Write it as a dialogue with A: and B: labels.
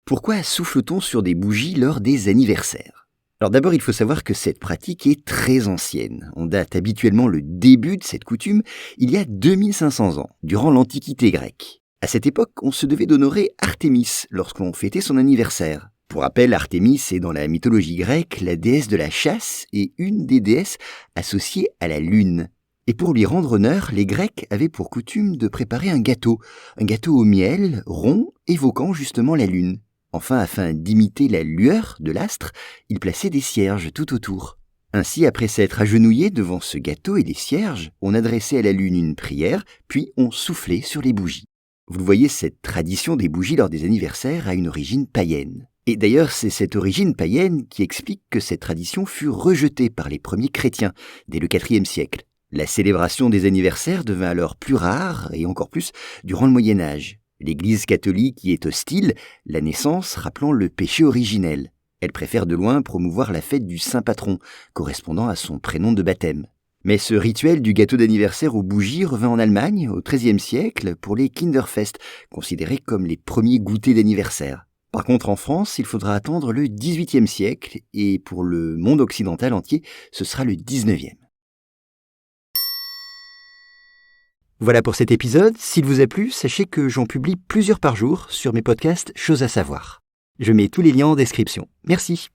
A: Pourquoi souffle-t-on sur des bougies lors des anniversaires ? Alors d'abord, il faut savoir que cette pratique est très ancienne. On date habituellement le début de cette coutume il y a 2500 ans, durant l'Antiquité grecque. À cette époque, on se devait d'honorer Artémis lorsqu'on fêtait son anniversaire. Pour rappel, Artémis est dans la mythologie grecque la déesse de la chasse et une des déesses associées à la lune. Et pour lui rendre honneur, les Grecs avaient pour coutume de préparer un gâteau au miel, rond, évoquant justement la lune. Enfin, afin d'imiter la lueur de l'astre, ils plaçaient des cierges tout autour. Ainsi, après s'être agenouillé devant ce gâteau et les cierges, on adressait à la lune une prière, puis on soufflait sur les bougies. Vous le voyez, cette tradition des bougies lors des anniversaires a une origine païenne. Et d'ailleurs, c'est cette origine païenne qui explique que cette tradition fut rejetée par les premiers chrétiens dès le IVe siècle. La célébration des anniversaires devint alors plus rare, et encore plus, durant le Moyen-Âge. L'Église catholique y est hostile, la naissance rappelant le péché originel. Elle préfère de loin promouvoir la fête du saint patron, correspondant à son prénom de baptême. Mais ce rituel du gâteau d'anniversaire aux bougies revint en Allemagne au XIIIe siècle pour les Kinderfest, considérés comme les premiers goûters d'anniversaire. Par contre, en France, il faudra attendre le XVIIIe siècle, et pour le monde occidental entier, ce sera le XIXe. Voilà pour cet épisode. S'il vous a plu, sachez que j'en publie plusieurs par jour sur mes podcasts Choses à savoir. Je mets tous les liens en description. Merci.